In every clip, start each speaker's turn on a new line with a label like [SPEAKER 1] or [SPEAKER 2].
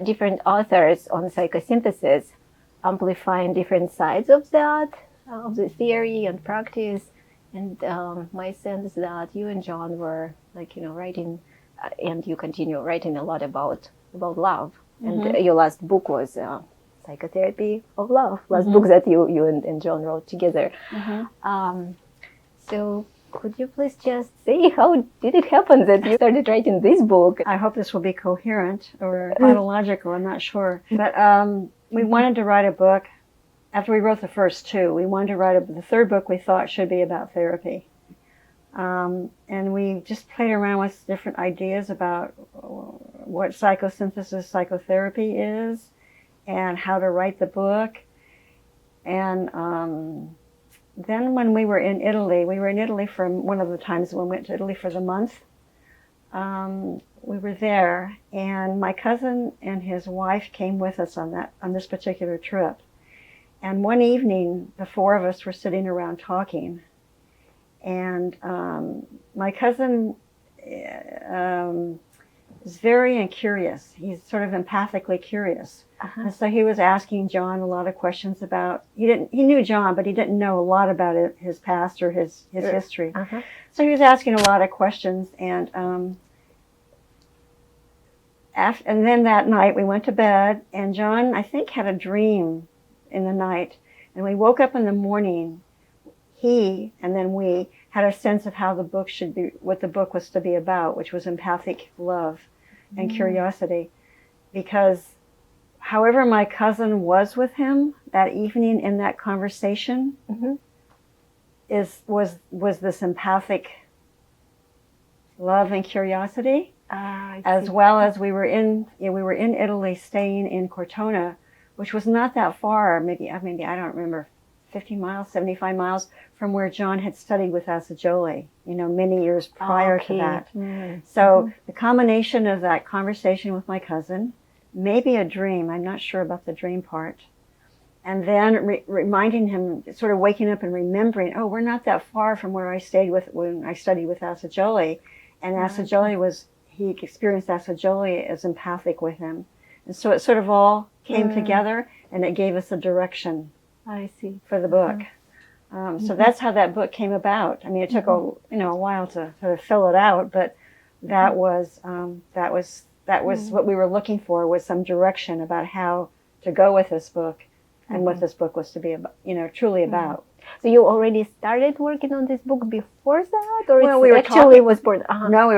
[SPEAKER 1] different authors on psychosynthesis, amplifying different sides of that, of the theory and practice. And my sense that you and John were writing, and you continue writing a lot about love. And your last book was Psychotherapy of Love, last book that you and John wrote together. So could you please just say, how did it happen that you started writing this book?
[SPEAKER 2] I hope this will be coherent or chronological, I'm not sure. But we wanted to write a book. After we wrote the first two, we wanted to write the third book we thought should be about therapy. And we just played around with different ideas about what psychosynthesis psychotherapy is and how to write the book. And then when we were in Italy for one of the times when we went to Italy for the month. We were there, and my cousin and his wife came with us on this particular trip. And one evening, the four of us were sitting around talking, and my cousin is very curious. He's sort of empathically curious. And so he was asking John a lot of questions about, he knew John, but he didn't know a lot about his past or his history. So he was asking a lot of questions, and then that night we went to bed, and John, I think, had a dream in the night, and we woke up in the morning. He and then we had a sense of how the book should be, what the book was to be about, which was empathic love and curiosity. Because however my cousin was with him that evening in that conversation was this empathic love and curiosity, as well as we were in Italy, staying in Cortona, which was not that far, maybe I don't remember, 50 miles, 75 miles from where John had studied with Assagioli, many years prior to that. So the combination of that conversation with my cousin, maybe a dream, I'm not sure about the dream part, and then reminding him, sort of waking up and remembering, oh, we're not that far from where I stayed when I studied with Assagioli, and Assagioli he experienced Assagioli as empathic with him. And so it sort of all came together, and it gave us a direction.
[SPEAKER 1] I see.
[SPEAKER 2] For the book. So that's how that book came about. I mean, it took a while to sort of fill it out, but that was what we were looking for, was some direction about how to go with this book and what this book was to be about, truly about.
[SPEAKER 1] So you already started working on this book before that, or
[SPEAKER 2] No, we were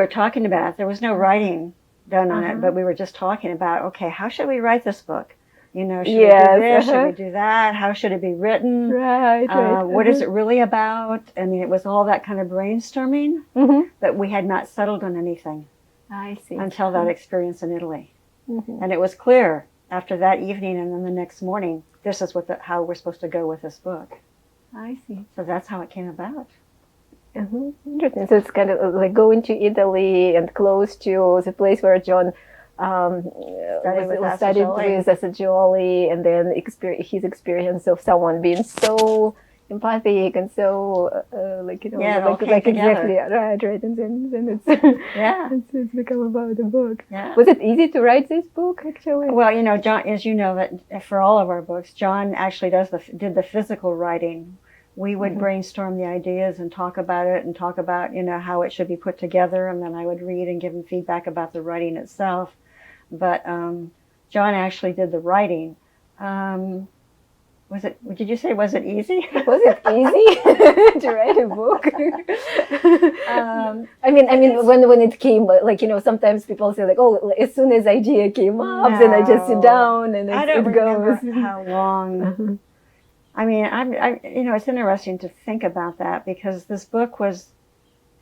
[SPEAKER 2] talking about it. There was no writing done on it, but we were just talking about, okay, how should we write this book? Should we do this? Should we do that? How should it be written?
[SPEAKER 1] Right.
[SPEAKER 2] What is it really about? I mean, it was all that kind of brainstorming, but we had not settled on anything.
[SPEAKER 1] I see.
[SPEAKER 2] Until that experience in Italy. And it was clear after that evening and then the next morning, this is how we're supposed to go with this book.
[SPEAKER 1] I see.
[SPEAKER 2] So that's how it came about.
[SPEAKER 1] Interesting. So it's kind of like going to Italy and close to the place where John studied with Assagioli, and then his experience of someone being so empathic and so exactly right, and then it's it's become about the book. Was it easy to write this book, actually?
[SPEAKER 2] Well, John, as you know, that for all of our books, John actually did the physical writing. We would brainstorm the ideas and talk about it, and talk about how it should be put together, and then I would read and give him feedback about the writing itself. But John actually did the writing. Did you say, was it easy?
[SPEAKER 1] Was it easy to write a book? I mean, when it came, sometimes people say oh, as soon as idea came up, then I just sit down and
[SPEAKER 2] I don't remember how long. I mean, it's interesting to think about that, because this book was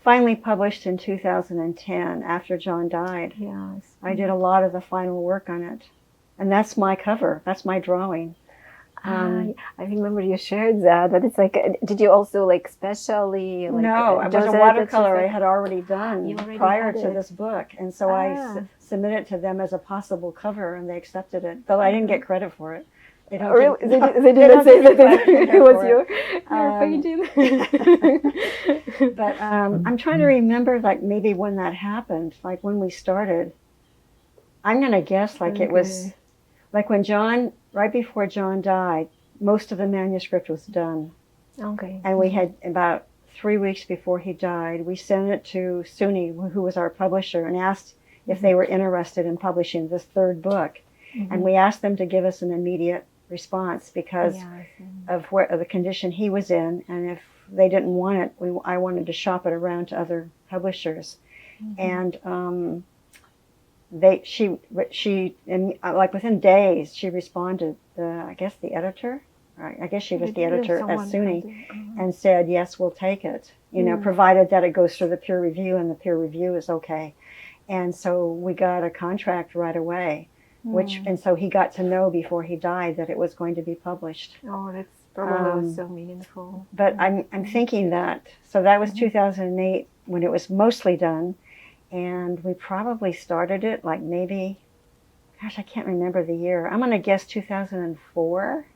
[SPEAKER 2] finally published in 2010 after John died.
[SPEAKER 1] Yes.
[SPEAKER 2] I did a lot of the final work on it. And that's my cover. That's my drawing.
[SPEAKER 1] I remember you shared that, but it's did you also specially?
[SPEAKER 2] No, it was a watercolor I had already done prior to this book. And so I submitted it to them as a possible cover, and they accepted it, though I didn't get credit for it. They
[SPEAKER 1] didn't say that it was your painting.
[SPEAKER 2] But I'm trying to remember, maybe when that happened, when we started. I'm going to guess like it was, like when John, right before John died, most of the manuscript was done.
[SPEAKER 1] Okay.
[SPEAKER 2] And we had about 3 weeks before he died, we sent it to SUNY, who was our publisher, and asked if they were interested in publishing this third book. And we asked them to give us an immediate response because of the condition he was in. And if they didn't want it, I wanted to shop it around to other publishers. And she like within days, she responded, I guess the editor, I guess she was the editor at SUNY, and said, yes, we'll take it, provided that it goes through the peer review and the peer review is okay. And so we got a contract right away, and so he got to know before he died that it was going to be published.
[SPEAKER 1] Oh, that's probably so meaningful.
[SPEAKER 2] But I'm thinking that, so that was 2008 when it was mostly done, and we probably started it like maybe, gosh, I can't remember the year. I'm going to guess 2004.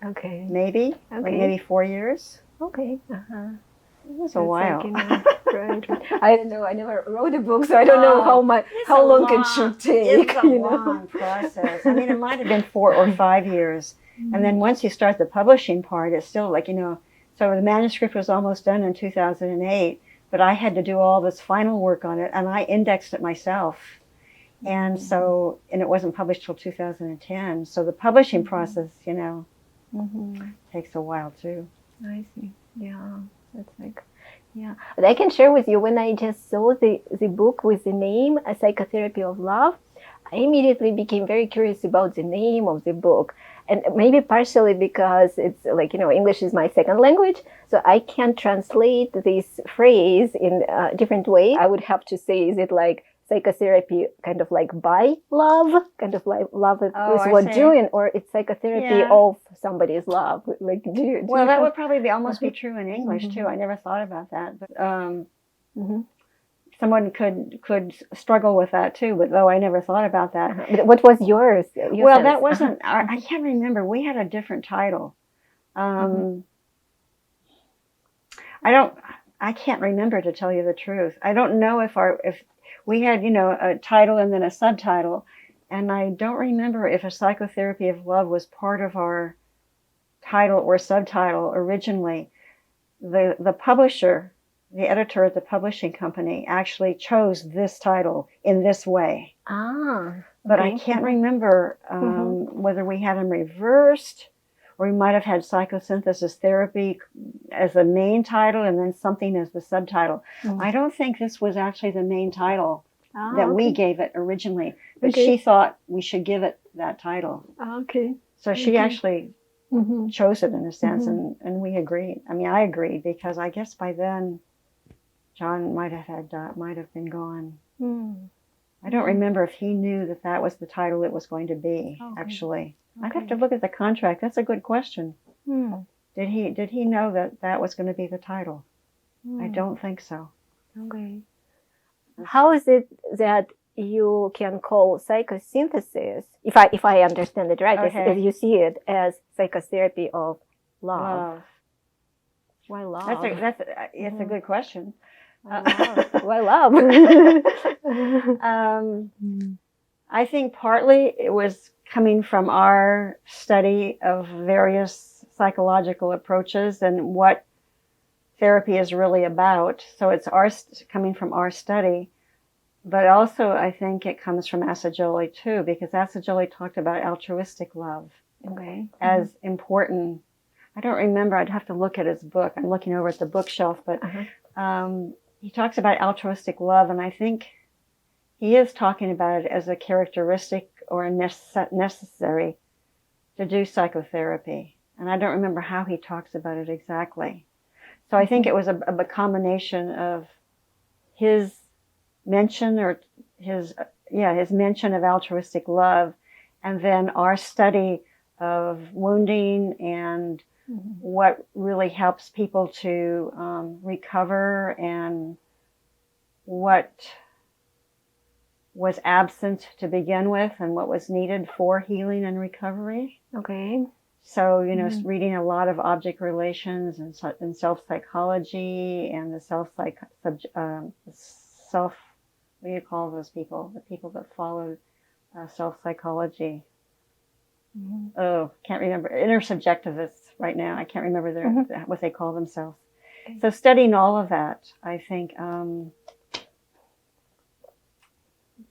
[SPEAKER 1] Okay.
[SPEAKER 2] Maybe, like maybe 4 years.
[SPEAKER 1] Okay.
[SPEAKER 2] It was a while.
[SPEAKER 1] Right. I don't know. I never wrote a book, so I don't know how long it should take.
[SPEAKER 2] It's a long process. I mean, it might have been 4 or 5 years. And then once you start the publishing part, it's still like, so the manuscript was almost done in 2008, but I had to do all this final work on it, and I indexed it myself. And so, and it wasn't published till 2010. So the publishing process, takes a while too.
[SPEAKER 1] I see. Yeah. That's like, yeah. But I can share with you, when I just saw the book with the name, A Psychotherapy of Love, I immediately became very curious about the name of the book. And maybe partially because it's like, English is my second language, so I can translate this phrase in a different way. I would have to say, is it like psychotherapy kind of like by love, kind of like love is what doing, or it's psychotherapy of somebody's love? Like,
[SPEAKER 2] well, that would probably almost be true in English too. I never thought about that, but someone could struggle with that too. But though I never thought about that.
[SPEAKER 1] But what was yours?
[SPEAKER 2] Well, that wasn't. I can't remember. We had a different title. I can't remember, to tell you the truth. I don't know if we had, a title and then a subtitle, and I don't remember if A Psychotherapy of Love was part of our title or subtitle originally. The publisher, the editor at the publishing company, actually chose this title in this way. But I can't remember whether we had them reversed, or we might have had Psychosynthesis Therapy as the main title and then something as the subtitle. I don't think this was actually the main title that we gave it originally, but she thought we should give it that title. So she actually chose it in a sense, and we agreed. I mean, I agreed because I guess by then John might have been gone. I don't remember if he knew that was the title it was going to be, actually. I'd have to look at the contract. That's a good question. Did he know that was going to be the title? I don't think so.
[SPEAKER 1] Okay. How is it that you can call psychosynthesis, if I understand it right, as you see it, as psychotherapy of love? Why love?
[SPEAKER 2] It's a good question.
[SPEAKER 1] Why love?
[SPEAKER 2] I think partly it was coming from our study of various psychological approaches and what therapy is really about. So it's coming from our study. But also I think it comes from Assagioli too, because Assagioli talked about altruistic love as important. I don't remember. I'd have to look at his book. I'm looking over at the bookshelf, but he talks about altruistic love, and I think he is talking about it as a characteristic or a necessary to do psychotherapy. And I don't remember how he talks about it exactly. So I think it was a combination of his mention his mention of altruistic love, and then our study of wounding and what really helps people to recover, and what was absent to begin with and what was needed for healing and recovery. So, reading a lot of object relations and self-psychology and the what do you call those people? The people that followed self-psychology.
[SPEAKER 1] Mm-hmm.
[SPEAKER 2] Oh, can't remember. Intersubjectivists right now. I can't remember what they call themselves.
[SPEAKER 1] Okay.
[SPEAKER 2] So studying all of that, I think,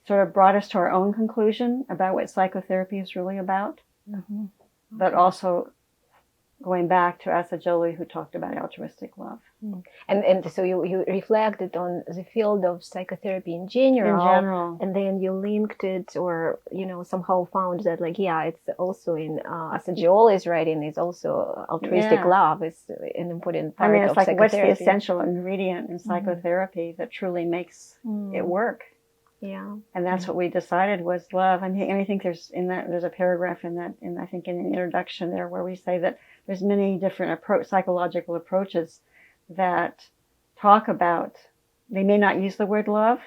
[SPEAKER 2] sort of brought us to our own conclusion about what psychotherapy is really about.
[SPEAKER 1] Mm-hmm.
[SPEAKER 2] But also going back to Asa Jolie, who talked about altruistic love.
[SPEAKER 1] And so you reflected on the field of psychotherapy in general, and then you linked it, or somehow found that it's also in Asa Jolie's writing is also altruistic love is an important part.
[SPEAKER 2] It's
[SPEAKER 1] of
[SPEAKER 2] like
[SPEAKER 1] psychotherapy.
[SPEAKER 2] What's the essential ingredient in psychotherapy that truly makes it work?
[SPEAKER 1] Yeah,
[SPEAKER 2] and that's what we decided was love. And I think there's a paragraph in that, I think in the introduction there, where we say that there's many different psychological approaches that talk about. They may not use the word love,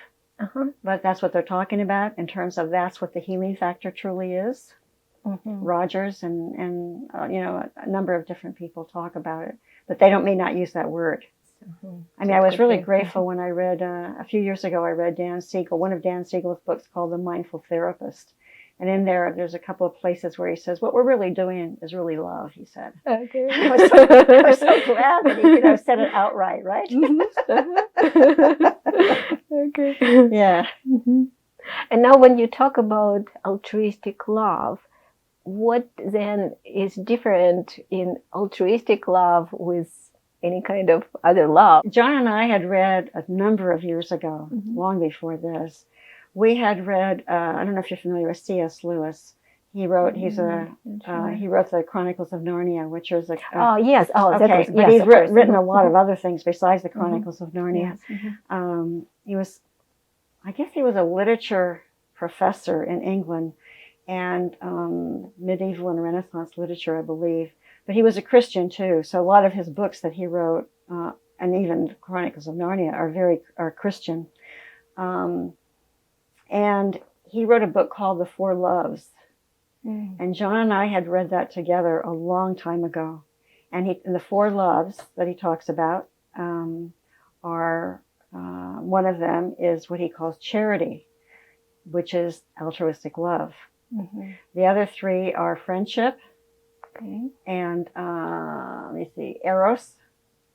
[SPEAKER 2] but that's what they're talking about in terms of that's what the healing factor truly is. Rogers and a number of different people talk about it, but they may not use that word. I was really grateful when I read, a few years ago, I read Dan Siegel, one of Dan Siegel's books called The Mindful Therapist. And in there's a couple of places where he says, what we're really doing is really love, he said.
[SPEAKER 1] Okay.
[SPEAKER 2] I was so glad that he could have said it outright, right?
[SPEAKER 1] Okay.
[SPEAKER 2] Yeah.
[SPEAKER 1] And now when you talk about altruistic love, what then is different in altruistic love with any kind of other love?
[SPEAKER 2] John and I had read a number of years ago, long before this. We had read, I don't know if you're familiar with C.S. Lewis. He wrote, he wrote the Chronicles of Narnia, which is a...
[SPEAKER 1] yes.
[SPEAKER 2] Okay, but he's written a lot of other things besides the Chronicles of Narnia. Yes. He was a literature professor in England and medieval and Renaissance literature, I believe. But he was a Christian too, so a lot of his books that he wrote, and even Chronicles of Narnia, are Christian. And he wrote a book called The Four Loves. And John and I had read that together a long time ago. And the four loves that he talks about are, one of them is what he calls charity, which is altruistic love. The other three are friendship, and let me see, eros.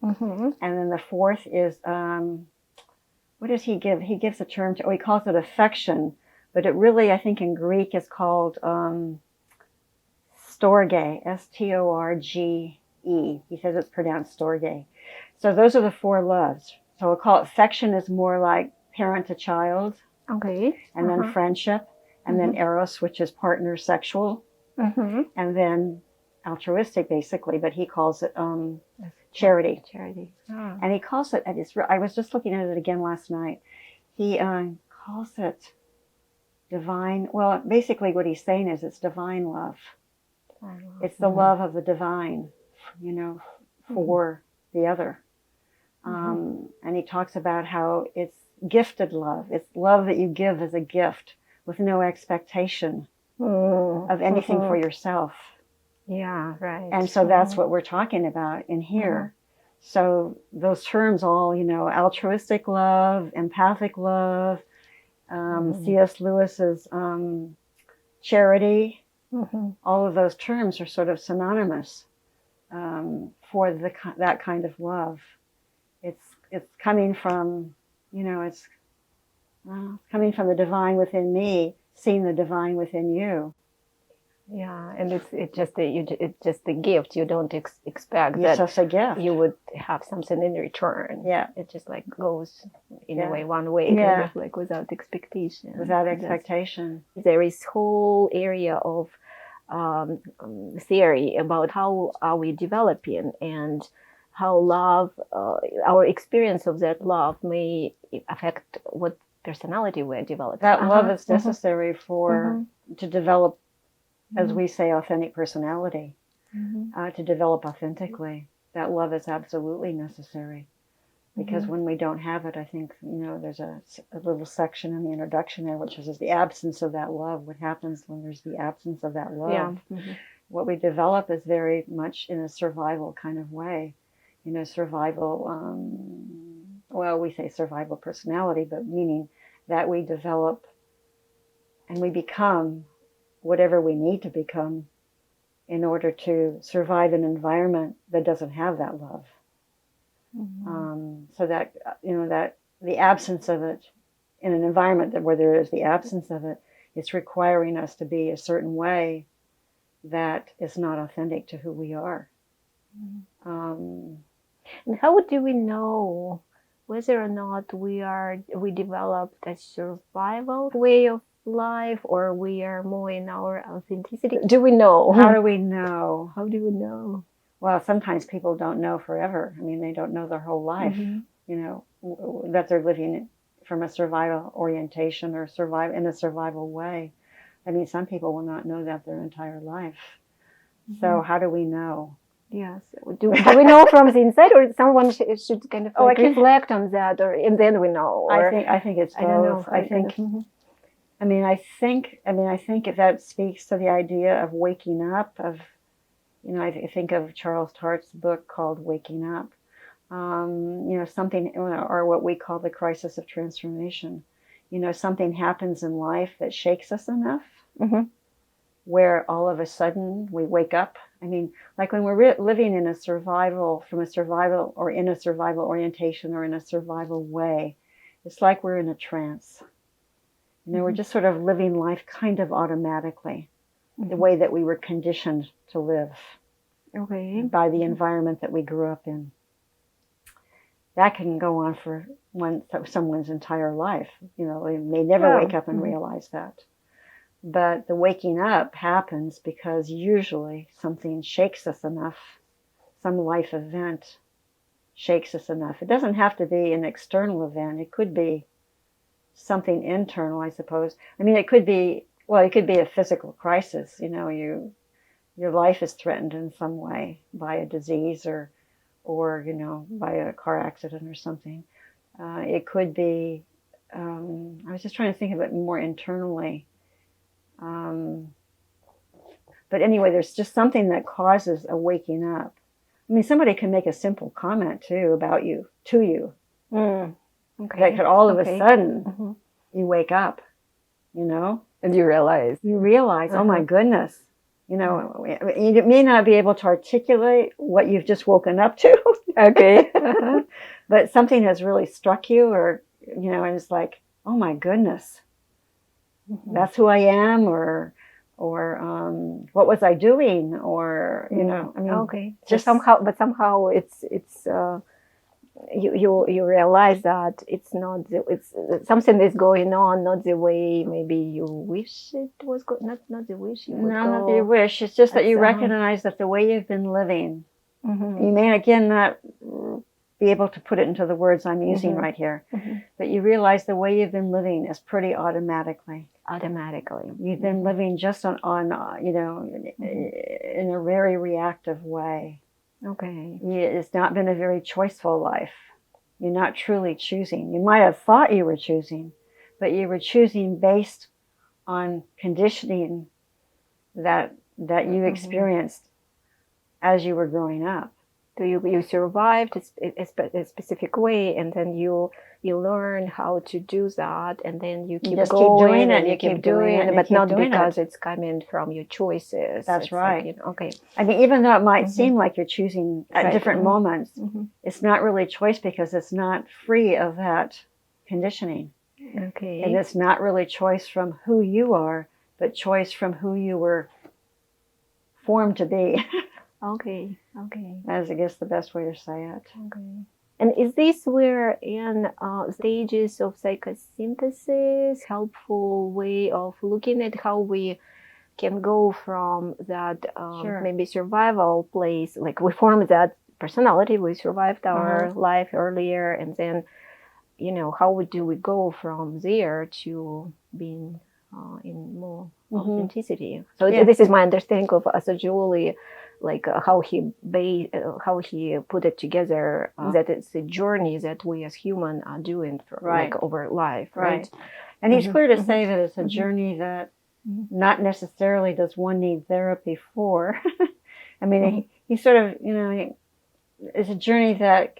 [SPEAKER 2] And then the fourth is, what does he give? He gives a term to, he calls it affection, but it really, I think in Greek is called storge, S-T-O-R-G-E. He says it's pronounced storge. So those are the four loves. So we'll call it affection is more like parent to child.
[SPEAKER 1] Okay.
[SPEAKER 2] And then friendship, and then eros, which is partner sexual, and then altruistic, basically, but he calls it charity. Charity. Oh. And he calls it, I was just looking at it again last night, he calls it divine, well, basically what he's saying is it's divine love. It's the love of the divine, for the other. And he talks about how it's gifted love. It's love that you give as a gift with no expectation of anything for yourself.
[SPEAKER 1] Yeah, right.
[SPEAKER 2] And so that's what we're talking about in here. So those terms all, altruistic love, empathic love, C.S. Lewis's charity, all of those terms are sort of synonymous for that kind of love. It's coming from, it's coming from the divine within me, seeing the divine within you.
[SPEAKER 1] Yeah, and it's just a gift. You don't expect
[SPEAKER 2] it's just a gift.
[SPEAKER 1] You would have something in return.
[SPEAKER 2] Yeah,
[SPEAKER 1] it just goes in a way, one way, kind of without expectation.
[SPEAKER 2] Without expectation.
[SPEAKER 1] There is whole area of theory about how are we developing and how love, our experience of that love may affect what personality we're developing.
[SPEAKER 2] That love is necessary to develop, as we say, authentic personality, to develop authentically. That love is absolutely necessary. Because when we don't have it, I think, there's a little section in the introduction there, which is the absence of that love. What happens when there's the absence of that love? Yeah. What we develop is very much in a survival kind of way. Survival, we say survival personality, but meaning that we develop and we become whatever we need to become in order to survive an environment that doesn't have that love. So that, that the absence of it in an environment where there is the absence of it, it's requiring us to be a certain way that is not authentic to who we are.
[SPEAKER 1] And how do we know whether or not we developed a survival way of life, or we are more in our authenticity? Do we know?
[SPEAKER 2] How do we know?
[SPEAKER 1] How do we know?
[SPEAKER 2] Well, sometimes people don't know forever. I mean, they don't know their whole life, that they're living from a survival orientation or in a survival way. I mean, some people will not know that their entire life. So how do we know?
[SPEAKER 1] Yes. Do we know from the inside, or someone should kind of reflect on that, and then we know? Or,
[SPEAKER 2] I think it's both.
[SPEAKER 1] I don't know.
[SPEAKER 2] I think if that speaks to the idea of waking up, I think of Charles Tartt's book called Waking Up, something, or what we call the crisis of transformation. Something happens in life that shakes us enough, where all of a sudden we wake up. I mean, like when we're living in a survival orientation or in a survival way, it's like we're in a trance. We're just sort of living life kind of automatically, the way that we were conditioned to live by the environment that we grew up in. That can go on for someone's entire life. They may never wake up and realize that. But the waking up happens because usually something shakes us enough, some life event shakes us enough. It doesn't have to be an external event. It could be something internal, I suppose. I mean, it could be a physical crisis. Your life is threatened in some way by a disease or by a car accident or something. It could be, I was just trying to think of it more internally. But anyway, there's just something that causes a waking up. I mean, somebody can make a simple comment too about you, to you. That could all of a sudden you wake up,
[SPEAKER 1] and you realize,
[SPEAKER 2] oh my goodness, you may not be able to articulate what you've just woken up to, but something has really struck you, or and it's like, oh my goodness, that's who I am, or what was I doing, or
[SPEAKER 1] just somehow it's you realize that it's something is going on, not the way maybe you wish it was not the wish you would go.
[SPEAKER 2] Not the wish. It's just that you recognize that the way you've been living, you may again not be able to put it into the words I'm using right here, but you realize the way you've been living is pretty automatically. You've been living just on in a very reactive way. It's not been a very choiceful life. You're not truly choosing. You might have thought you were choosing, but you were choosing based on conditioning that you experienced as you were growing up.
[SPEAKER 1] So you survived a specific way, and then you learn how to do that, and then you keep going and you keep doing it, but not because it's coming from your choices.
[SPEAKER 2] That's right. I mean, even though it might seem like you're choosing at different moments, it's not really choice, because it's not free of that conditioning. And it's not really choice from who you are, but choice from who you were formed to be. That's, I guess, the best way to say it.
[SPEAKER 1] And is this where in stages of psychosynthesis helpful way of looking at how we can go from that maybe survival place, like we formed that personality, we survived our life earlier, and then how do we go from there to being in more authenticity? So this is my understanding of Assagioli, like how he put it together, that it's a journey that we as human are doing like over life, right?
[SPEAKER 2] And he's clear to say that it's a journey that not necessarily does one need therapy for. I mean, he sort of, it's a journey that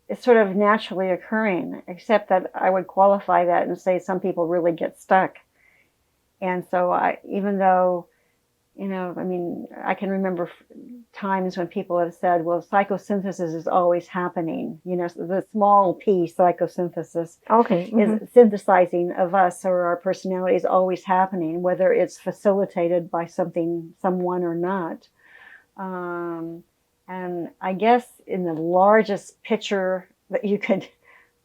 [SPEAKER 2] is sort of naturally occurring, except that I would qualify that and say some people really get stuck And so even though, I can remember times when people have said, well, psychosynthesis is always happening. The small p, psychosynthesis, is synthesizing of us or our personality is always happening, whether it's facilitated by someone or not. And I guess in the largest picture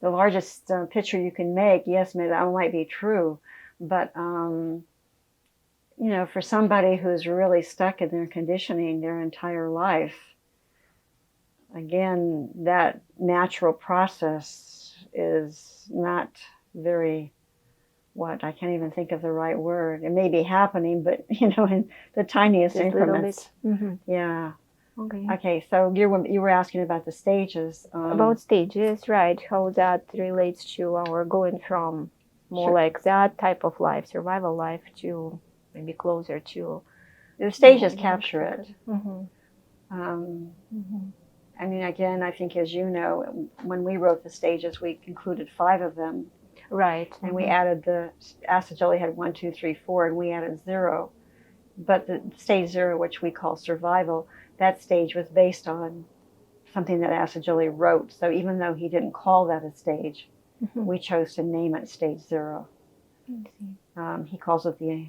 [SPEAKER 2] the largest picture you can make, yes, maybe that might be true. But, for somebody who's really stuck in their conditioning their entire life, again, that natural process is not very, I can't even think of the right word. It may be happening, but, in the tiniest increments. Yeah. Okay, so you were asking about the stages.
[SPEAKER 1] About stages, right. How that relates to our going from more like that type of life, survival life, to maybe closer to...
[SPEAKER 2] The stages capture it. I mean, again, I think, as you know, when we wrote the stages, we included 5 of them.
[SPEAKER 1] Right.
[SPEAKER 2] And we added Assagioli had 1, 2, 3, 4, and we added 0. But the stage 0, which we call survival, that stage was based on something that Assagioli wrote. So even though he didn't call that a stage, we chose to name it stage 0. He calls it the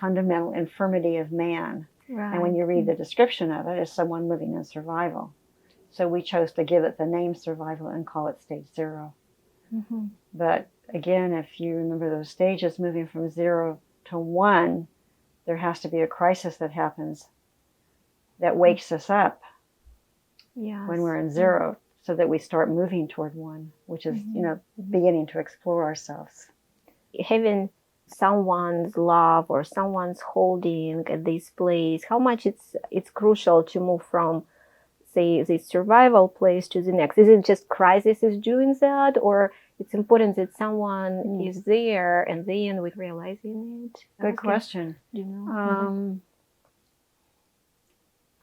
[SPEAKER 2] fundamental infirmity of man. Right. And when you read the description of it, it's someone living in survival. So we chose to give it the name survival and call it stage 0. But again, if you remember those stages, moving from 0 to 1, there has to be a crisis that happens that wakes us up when we're in 0, so that we start moving toward 1, which is, beginning to explore ourselves.
[SPEAKER 1] Having someone's love or someone's holding at this place, how much it's crucial to move from, say, the survival place to the next. Is it just crisis is doing that, or it's important that someone is there and then with realizing it?
[SPEAKER 2] Good question.
[SPEAKER 1] Do you know?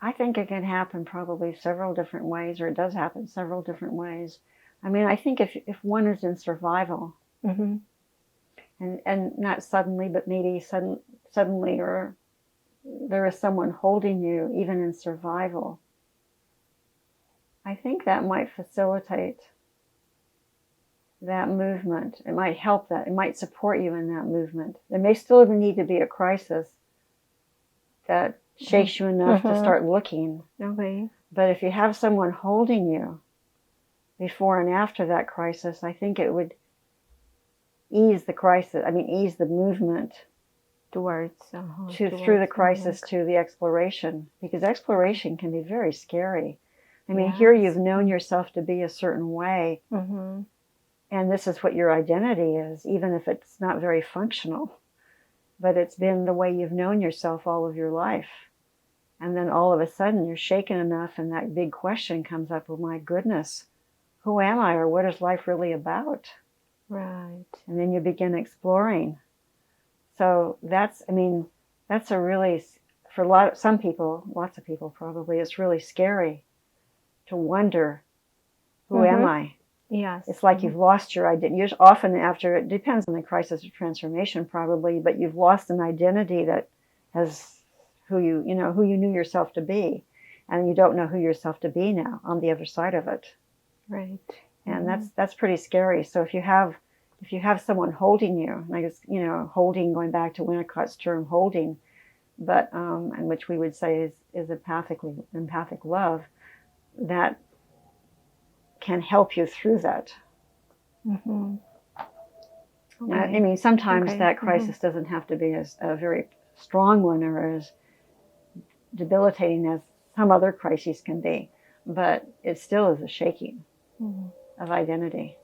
[SPEAKER 2] I think it can happen probably several different ways, or it does happen several different ways. I mean, I think if one is in survival, and not suddenly, but maybe suddenly, or there is someone holding you even in survival, I think that might facilitate that movement. It might help that. It might support you in that movement. There may still need to be a crisis that shakes you enough to start looking.
[SPEAKER 1] Okay.
[SPEAKER 2] But if you have someone holding you before and after that crisis, I think it would ease the movement
[SPEAKER 1] through
[SPEAKER 2] the crisis to the exploration, because exploration can be very scary. I mean, here you've known yourself to be a certain way, and this is what your identity is, even if it's not very functional, but it's been the way you've known yourself all of your life. And then all of a sudden you're shaken enough, and that big question comes up, oh my goodness, who am I, or what is life really about?
[SPEAKER 1] Right.
[SPEAKER 2] And then you begin exploring. So that's a really, for lots of people probably, it's really scary to wonder, who am I?
[SPEAKER 1] Yes.
[SPEAKER 2] It's like you've lost your identity. Often after, it depends on the crisis of transformation probably, but you've lost an identity that has who you knew yourself to be, and you don't know who yourself to be now on the other side of it.
[SPEAKER 1] Right.
[SPEAKER 2] And that's pretty scary. So if you have someone holding you, and I guess, holding, going back to Winnicott's term, holding, but and which we would say is empathic love, that can help you through that. Okay. I mean, sometimes that crisis doesn't have to be a very strong one or as debilitating as some other crises can be, but it still is a shaking of identity.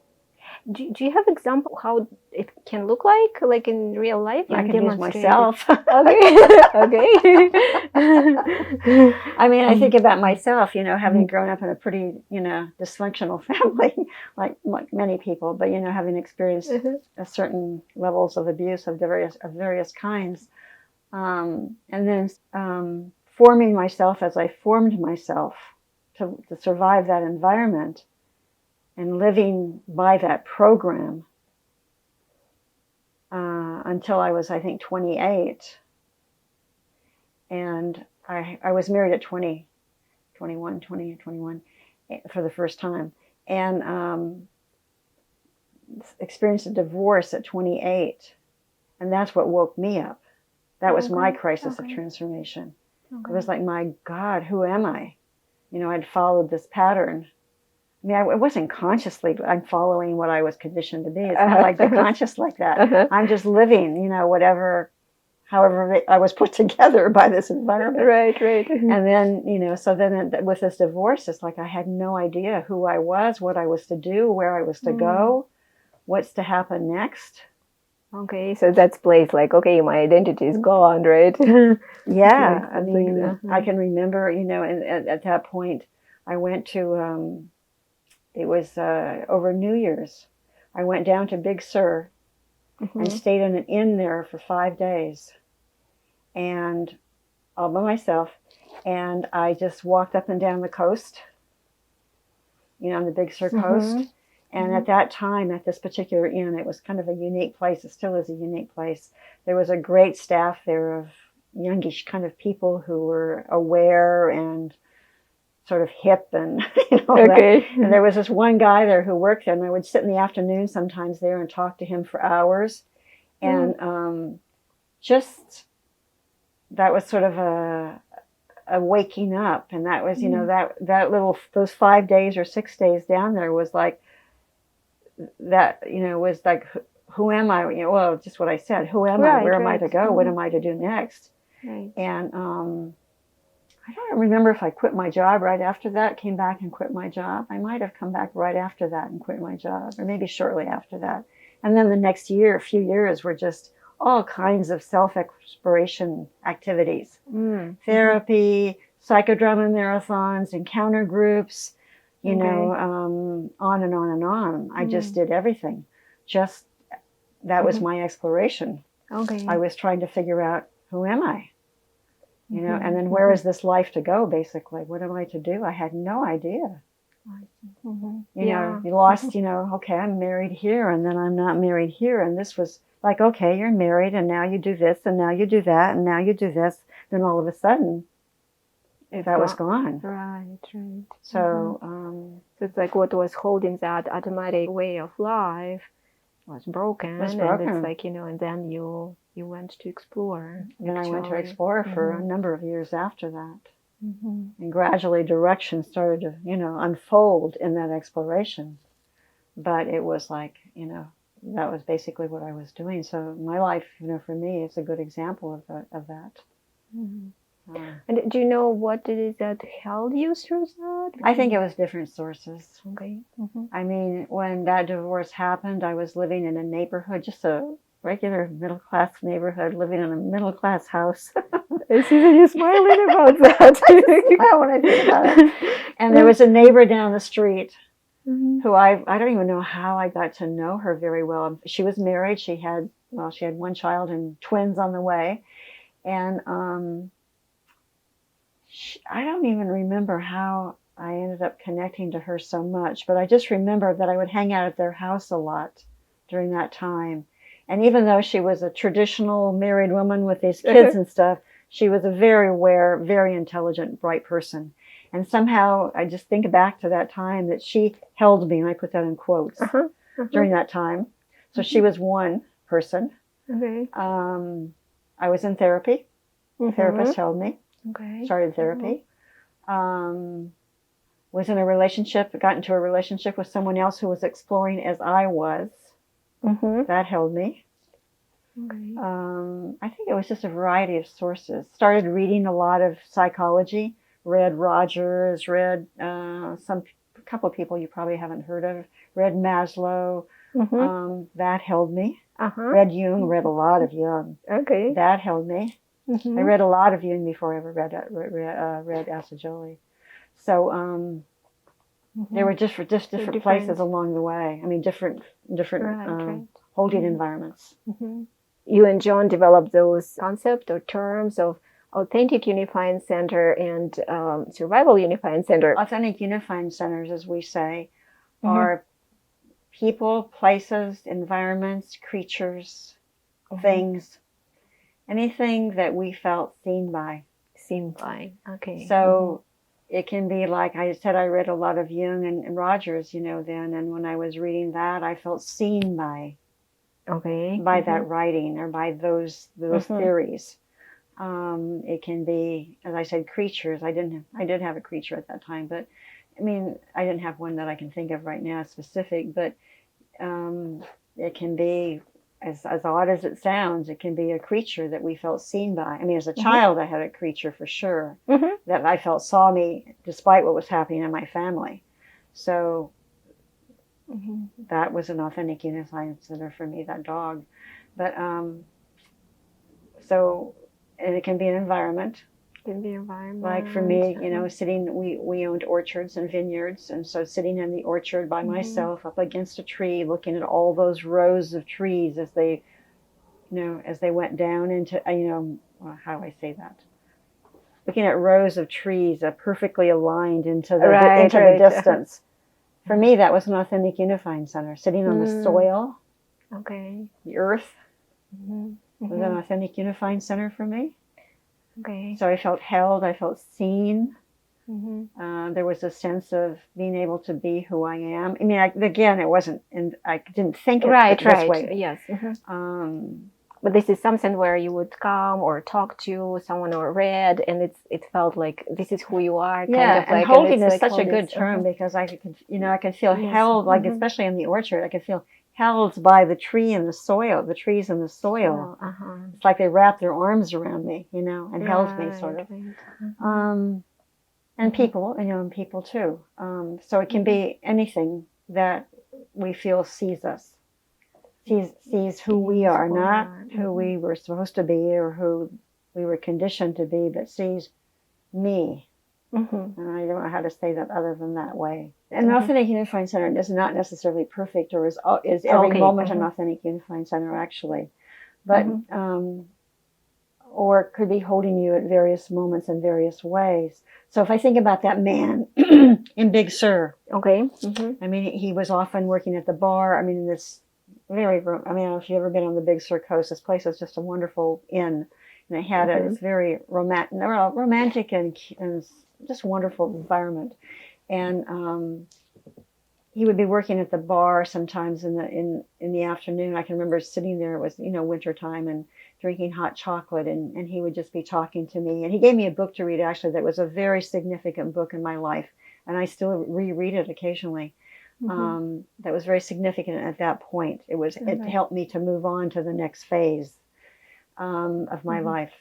[SPEAKER 1] Do you have example how it can look like in real life?
[SPEAKER 2] I can use myself.
[SPEAKER 1] Okay.
[SPEAKER 2] I mean, I think about myself, having grown up in a pretty, dysfunctional family, like many people, but, having experienced certain levels of abuse of various kinds. And then forming myself as I formed myself to survive that environment, and living by that program, until I was, I think, 28. And I was married at 20, 21 for the first time. And experienced a divorce at 28. And that's what woke me up. That was my crisis of transformation. It was like, my God, who am I? You know, I'd followed this pattern. I mean, it wasn't consciously, but I'm following what I was conditioned to be. It's not like the conscious like that. I'm just living, you know, however I was put together by this environment.
[SPEAKER 1] Right.
[SPEAKER 2] And then, you know, so then with this divorce, it's like I had no idea who I was, what I was to do, where I was to go, what's to happen next.
[SPEAKER 1] Okay, so that's place like, okay, my identity is gone, right?
[SPEAKER 2] Yeah, I mean, I can remember, you know, and at that point, I went to, it was over New Year's. I went down to Big Sur and stayed in an inn there for 5 days, and all by myself. And I just walked up and down the coast, you know, on the Big Sur coast. And at that time, at this particular inn, it was kind of a unique place. It still is a unique place. There was a great staff there of youngish kind of people who were aware and sort of hip and, you know, that. And there was this one guy there who worked there, and I would sit in the afternoon sometimes there and talk to him for hours. And just, that was sort of a waking up. And that was, you know, those 5 days or 6 days down there was like, that, you know, was like, who am I? You know, well, just what I said. Who am I? Where am I to go? What am I to do next? And I don't remember if I quit my job right after that, came back and quit my job. I might have come back right after that and quit my job, or maybe shortly after that. And then the next year, a few years, were just all kinds of self-exploration activities. Therapy, psychodrama marathons, encounter groups, you know, on and on and on. I just did everything. Just, that was my exploration. I was trying to figure out, who am I? You know, and then where is this life to go, basically? What am I to do? I had no idea. You know, you lost, you know, okay, I'm married here, and then I'm not married here. And this was like, okay, you're married, and now you do this, and now you do that, and now you do this. Then all of a sudden, that was gone. Right. So,
[SPEAKER 1] so it's like what was holding that automatic way of life was broken. And it's like, you know, and then you went to explore.
[SPEAKER 2] Then I went to explore for a number of years after that. And gradually direction started to, you know, unfold in that exploration. But it was like, you know, that was basically what I was doing. So my life, you know, for me, it's a good example of that.
[SPEAKER 1] And do you know what it is that held you through that?
[SPEAKER 2] I think it was different sources. I mean, when that divorce happened, I was living in a neighborhood, just a regular middle-class neighborhood, living in a middle-class house.
[SPEAKER 1] I see that you're smiling about that.
[SPEAKER 2] I smile when I think about it. And there was a neighbor down the street who I don't even know how I got to know her very well. She was married. She had one child and twins on the way. And I don't even remember how I ended up connecting to her so much, but I just remember that I would hang out at their house a lot during that time. And even though she was a traditional married woman with these kids and stuff, she was a very aware, very intelligent, bright person. And somehow I just think back to that time that she held me, and I put that in quotes, during that time. So she was one person. I was in therapy. The therapist held me. Started therapy. Was in a relationship, got into a relationship with someone else who was exploring as I was. That held me. I think it was just a variety of sources. Started reading a lot of psychology. Read Rogers, read a couple of people you probably haven't heard of. Read Maslow. That held me. Read Jung, read a lot of Jung. That held me. I read a lot of Jung before I ever read Assagioli. So there were just different places along the way. I mean, different holding environments.
[SPEAKER 1] You and John developed those concepts or terms of Authentic Unifying Center and Survival Unifying Center.
[SPEAKER 2] Authentic Unifying Centers, as we say, are people, places, environments, creatures things, anything that we felt seen by.
[SPEAKER 1] Seen by, okay.
[SPEAKER 2] So it can be like I said, I read a lot of Jung and Rogers, then, and when I was reading that, I felt seen by that writing or by those theories. It can be, as I said, creatures. I did have a creature at that time, but I mean, I didn't have one that I can think of right now specific, but it can be, as odd as it sounds, it can be a creature that we felt seen by. I mean, as a child, I had a creature for sure that I felt saw me despite what was happening in my family. So that was an authentic unifying center for me, that dog. But so, and it can be an environment. Like for me, sitting, we owned orchards and vineyards, and so sitting in the orchard by myself up against a tree, looking at all those rows of trees as they went down into, how do I say that? Looking at rows of trees perfectly aligned into the distance. For me, that was an authentic unifying center. Sitting on the soil, the earth, was an authentic unifying center for me.
[SPEAKER 1] Okay.
[SPEAKER 2] So I felt held, I felt seen. There was a sense of being able to be who I am. I mean, again, it wasn't, and I didn't think it this way.
[SPEAKER 1] Yes. But this is something where you would come or talk to someone or read, and it felt like this is who you are.
[SPEAKER 2] And holding is such a good term because I could feel held, like especially in the orchard, I could feel held by the tree and the soil, the trees and the soil. It's like they wrapped their arms around me, and held me sort of. And people, and people too. So it can be anything that we feel sees us, sees who we are, not who we were supposed to be or who we were conditioned to be, but sees me. And I don't know how to say that other than that way. An authentic unifying center is not necessarily perfect or is every moment an authentic unifying center actually. But, or it could be holding you at various moments in various ways. So if I think about that man in Big Sur. I mean, he was often working at the bar. I mean, in this I don't know if you've ever been on the Big Sur coast. This place is just a wonderful inn. And it had a very romantic and just wonderful environment. And he would be working at the bar sometimes in the afternoon. I can remember sitting there. It was winter time and drinking hot chocolate, and he would just be talking to me. And he gave me a book to read actually that was a very significant book in my life, and I still reread it occasionally. That was very significant at that point. It helped me to move on to the next phase of my life.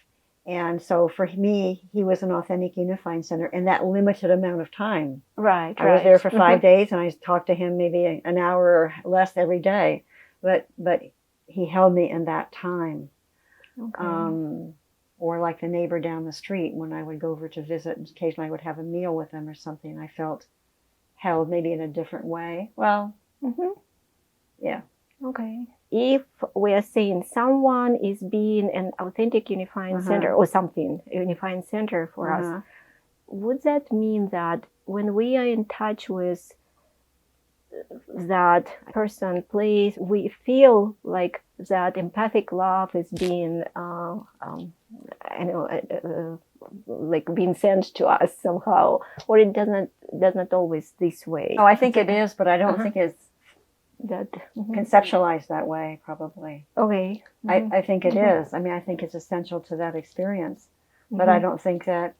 [SPEAKER 2] And so for me, he was an authentic unifying center in that limited amount of time.
[SPEAKER 1] I
[SPEAKER 2] was there for 5 days, and I talked to him maybe an hour or less every day. But he held me in that time. Or like the neighbor down the street, when I would go over to visit, and occasionally I would have a meal with them or something, I felt held maybe in a different way. Well, yeah.
[SPEAKER 1] If we are saying someone is being an authentic unifying center or something, unifying center for us, would that mean that when we are in touch with that person, place, we feel like that empathic love is being, like being sent to us somehow, or it doesn't always this way?
[SPEAKER 2] Oh, I think it is, but I don't think it's that conceptualized that way, probably. I think it is. I mean, I think it's essential to that experience, but I don't think that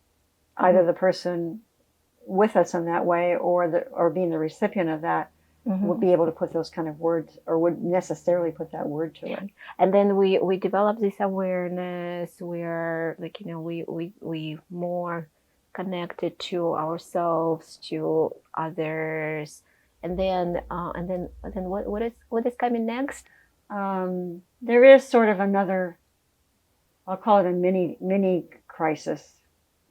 [SPEAKER 2] either the person with us in that way or being the recipient of that would be able to put those kind of words, or would necessarily put that word to it.
[SPEAKER 1] And then we develop this awareness. We are like, we more connected to ourselves, to others. And then what is coming next?
[SPEAKER 2] There is sort of another, I'll call it a mini crisis,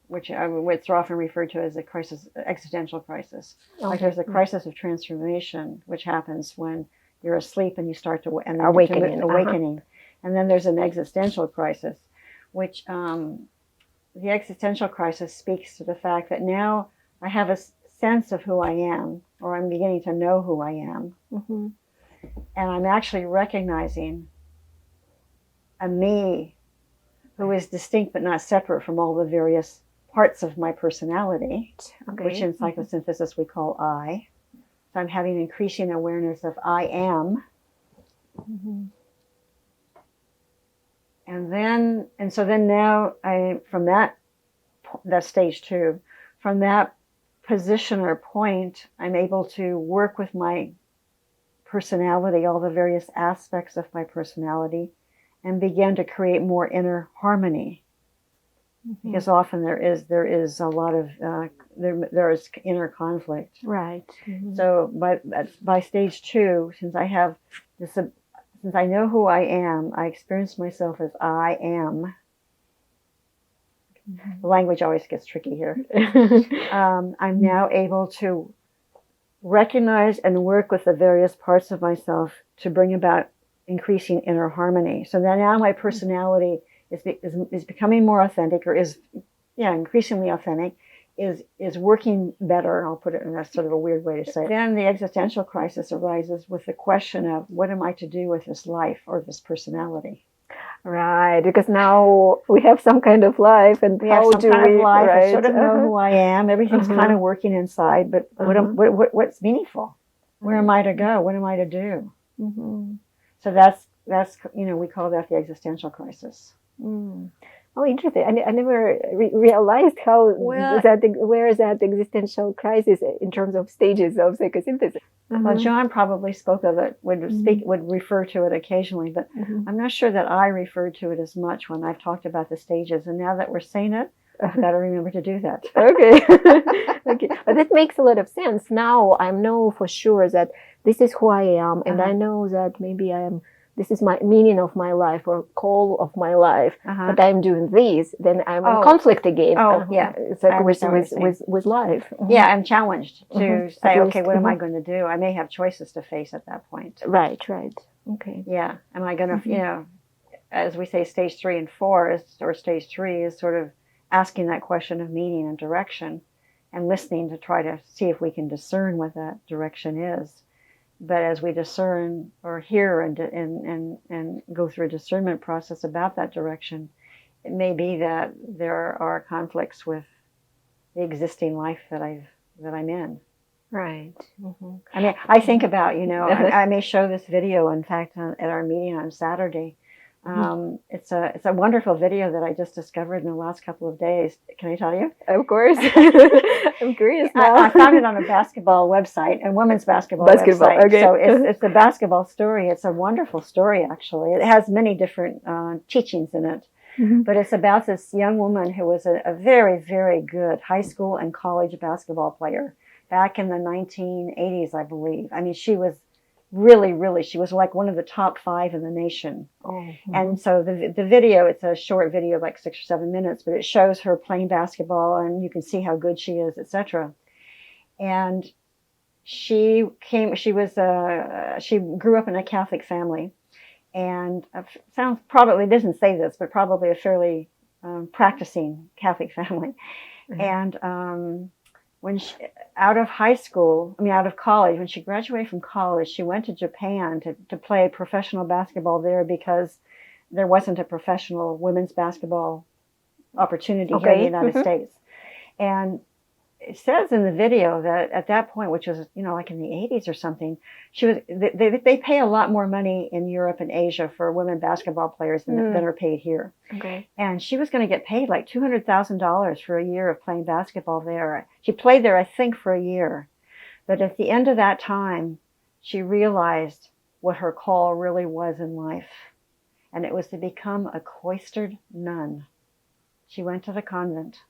[SPEAKER 2] which it's often referred to as a crisis, existential crisis. Like there's a crisis of transformation, which happens when you're asleep and you start to awakening. And then there's an existential crisis, which the existential crisis speaks to the fact that now I have a sense of who I am, or I'm beginning to know who I am. And I'm actually recognizing a me who is distinct but not separate from all the various parts of my personality, which in psychosynthesis we call I. So I'm having increasing awareness of I am. And so then now from that's stage 2, from that position or point, I'm able to work with my personality, all the various aspects of my personality, and begin to create more inner harmony. Because often there is a lot of there is inner conflict.
[SPEAKER 1] Right.
[SPEAKER 2] So by stage 2, since I have this, since I know who I am, I experience myself as I am. The language always gets tricky here. I'm now able to recognize and work with the various parts of myself to bring about increasing inner harmony. So that now my personality is becoming more authentic, or is increasingly authentic, is working better. I'll put it in a sort of a weird way to say it. Then the existential crisis arises with the question of, what am I to do with this life or this personality?
[SPEAKER 1] Right, because now we have some kind of life, and
[SPEAKER 2] we have some kind of life. Right? I sort of know who I am. Everything's kind of working inside, but what's meaningful? Where am I to go? What am I to do? So that's we call that the existential crisis.
[SPEAKER 1] Oh, interesting. I never realized where is that existential crisis in terms of stages of psychosynthesis.
[SPEAKER 2] Well, John probably spoke of it, would refer to it occasionally, but I'm not sure that I referred to it as much when I've talked about the stages. And now that we're saying it, I've got to remember to do that.
[SPEAKER 1] Okay. But that makes a lot of sense. Now I know for sure that this is who I am, and I know that maybe this is my meaning of my life or call of my life, but I'm doing this, then I'm in conflict again. It's like with life.
[SPEAKER 2] Yeah, I'm challenged to say, okay, what am I going to do? I may have choices to face at that point.
[SPEAKER 1] Right. Okay.
[SPEAKER 2] Yeah. Am I going to, as we say, stage 3 and 4 or stage 3 is sort of asking that question of meaning and direction, and listening to try to see if we can discern what that direction is. But as we discern or hear and go through a discernment process about that direction, it may be that there are conflicts with the existing life that I'm in.
[SPEAKER 1] Right.
[SPEAKER 2] I mean, I think about, I may show this video, in fact, at our meeting on Saturday. It's a wonderful video that I just discovered in the last couple of days. Can I tell you?
[SPEAKER 1] Of course. I'm curious now.
[SPEAKER 2] I found it on a basketball website, a women's basketball website. Okay. So it's a basketball story. It's a wonderful story, actually. It has many different teachings in it. But it's about this young woman who was a very, very good high school and college basketball player back in the 1980s, I believe. I mean, she was really, she was like one of the top 5 in the nation. And so the video, it's a short video, like 6 or 7 minutes, but it shows her playing basketball, and you can see how good she is, etc. And she grew up in a Catholic family, and probably doesn't say this, but probably a fairly practicing Catholic family. And when out of college, when she graduated from college, she went to Japan to play professional basketball there, because there wasn't a professional women's basketball opportunity here in the United States. And it says in the video that at that point, which was, like in the 80s or something, they pay a lot more money in Europe and Asia for women basketball players than are paid here. And she was going to get paid like $200,000 for a year of playing basketball there. She played there, I think, for a year. But at the end of that time, she realized what her call really was in life. And it was to become a cloistered nun. She went to the convent.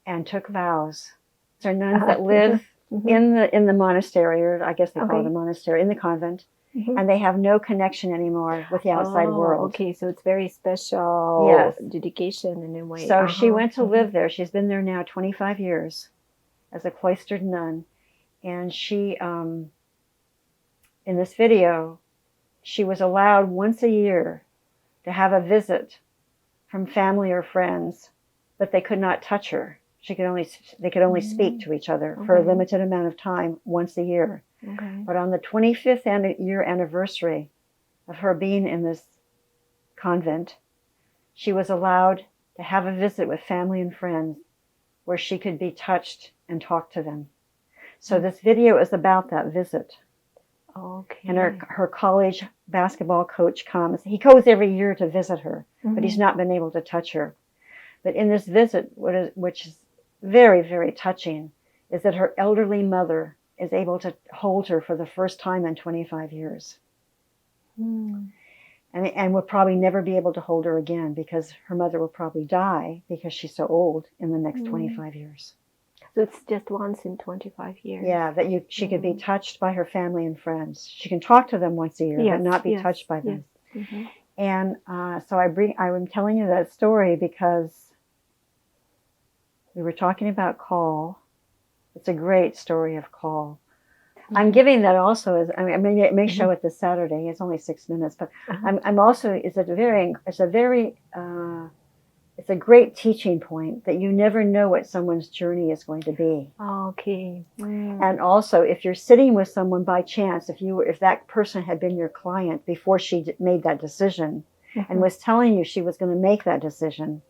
[SPEAKER 2] And took vows. So nuns that live in the monastery, or I guess they call it a monastery, in the convent, and they have no connection anymore with the outside world.
[SPEAKER 1] Okay, so it's very special dedication in a way.
[SPEAKER 2] So she went to live there. She's been there now 25 years as a cloistered nun. And she, in this video, she was allowed once a year to have a visit from family or friends, but they could not touch her. They could only speak to each other for a limited amount of time once a year. But on the 25th year anniversary of her being in this convent, she was allowed to have a visit with family and friends where she could be touched and talk to them. So this video is about that visit.
[SPEAKER 1] Okay.
[SPEAKER 2] And her college basketball coach comes. He goes every year to visit her, but he's not been able to touch her. But in this visit, which is very, very touching, is that her elderly mother is able to hold her for the first time in 25 years. And will probably never be able to hold her again because her mother will probably die because she's so old in the next 25 years.
[SPEAKER 1] So it's just once in 25 years.
[SPEAKER 2] Yeah, that she could be touched by her family and friends. She can talk to them once a year, but not be touched by them.
[SPEAKER 1] Yes.
[SPEAKER 2] And so I'm telling you that story because we were talking about call. It's a great story of call. I'm giving that also as, I mean, it may show it this Saturday. It's only 6 minutes, but I'm also, it's a great teaching point that you never know what someone's journey is going to be.
[SPEAKER 1] Okay.
[SPEAKER 2] And also, if you're sitting with someone by chance, if that person had been your client before she made that decision and was telling you she was going to make that decision,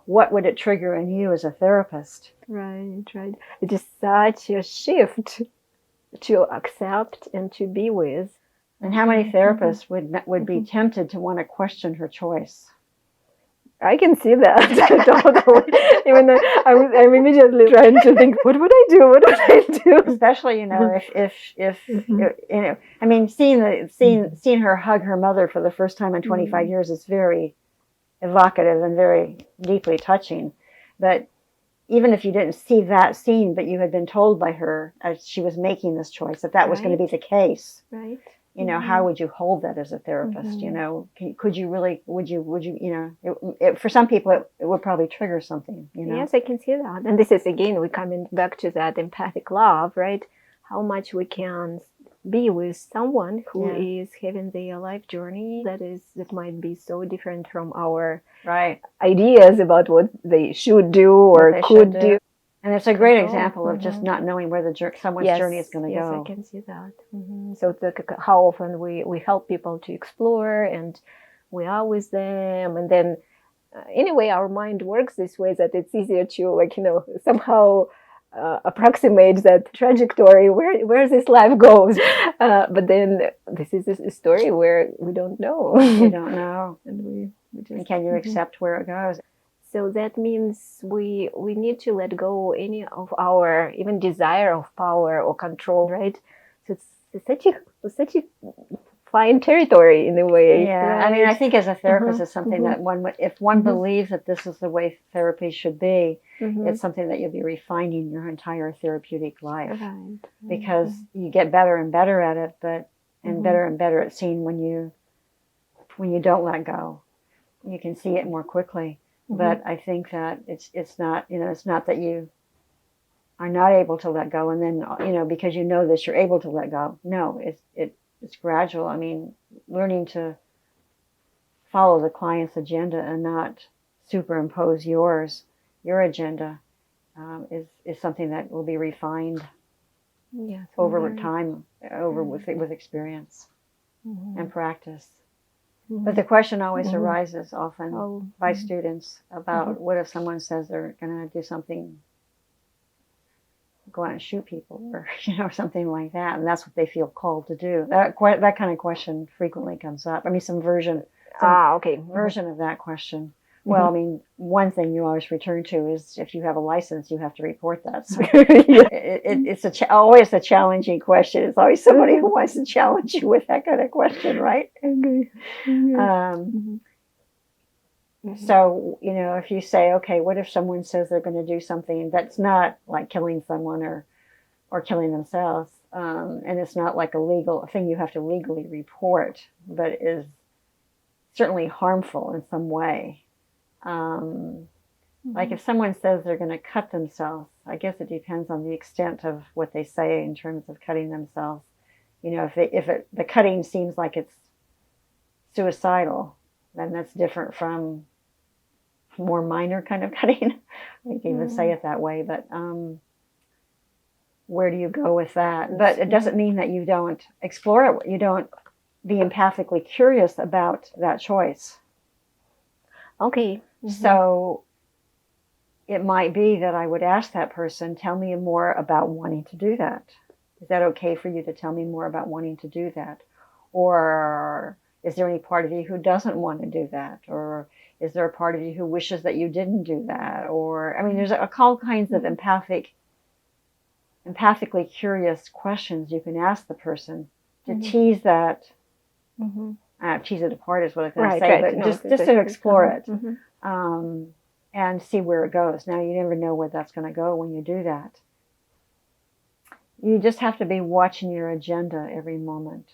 [SPEAKER 2] what would it trigger in you as a therapist?
[SPEAKER 1] Right. It is such a shift to accept and to be with.
[SPEAKER 2] And how many therapists would be tempted to want to question her choice?
[SPEAKER 1] I can see that totally. Even though I'm immediately trying to think, what would I do?
[SPEAKER 2] Especially, if I mean, seeing her hug her mother for the first time in 25 years is very evocative and very deeply touching. But even if you didn't see that scene, but you had been told by her as she was making this choice that was going to be the case,
[SPEAKER 1] right?
[SPEAKER 2] How would you hold that as a therapist? Could you really? Would you? For some people, it would probably trigger something.
[SPEAKER 1] Yes, I can see that. And this is again, we're coming back to that empathic love, right? How much we can be with someone who is having their life journey that might be so different from our ideas about what they should do or could do.
[SPEAKER 2] And it's a great example of just not knowing where someone's journey is going to go.
[SPEAKER 1] Yes, I can see that. So how often we help people to explore and we are with them. And then anyway, our mind works this way that it's easier to somehow approximate that trajectory where this life goes. But then this is a story where we don't know.
[SPEAKER 2] We don't know.
[SPEAKER 1] And
[SPEAKER 2] and can you accept where it goes?
[SPEAKER 1] So that means we need to let go any of our even desire of power or control, right? So it's such a fine territory in a way.
[SPEAKER 2] Yeah,
[SPEAKER 1] right?
[SPEAKER 2] I mean, I think as a therapist, it's something that if one believes that this is the way therapy should be, it's something that you'll be refining your entire therapeutic life, because you get better and better at it, and better at seeing when you don't let go. You can see it more quickly. But I think that it's not that you are not able to let go, and then because this you're able to let go. No, it's gradual. I mean, learning to follow the client's agenda and not superimpose your agenda is something that will be refined over time, with experience and practice. But the question always arises often by students about what if someone says they're going to do something, go out and shoot people, or something like that, and that's what they feel called to do. That kind of question frequently comes up. I mean, some version of that question. Well, I mean, one thing you always return to is if you have a license, you have to report that. So it's always a challenging question. It's always somebody who wants to challenge you with that kind of question, right? So, if you say, okay, what if someone says they're going to do something that's not like killing someone or killing themselves, and it's not like a legal thing you have to legally report, but is certainly harmful in some way. Like if someone says they're going to cut themselves, I guess it depends on the extent of what they say in terms of cutting themselves. If the cutting seems like it's suicidal, then that's different from more minor kind of cutting. I can even say it that way, but where do you go with that? But it doesn't mean that you don't explore it. You don't be empathically curious about that choice.
[SPEAKER 1] Okay.
[SPEAKER 2] So it might be that I would ask that person, tell me more about wanting to do that. Is that okay for you to tell me more about wanting to do that? Or is there any part of you who doesn't want to do that? Or is there a part of you who wishes that you didn't do that? Or, I mean, there's all kinds of empathically curious questions you can ask the person to tease that. Tease it apart is what I'm going to say, but just to explore it. And see where it goes. Now, you never know where that's going to go when you do that. You just have to be watching your agenda every moment.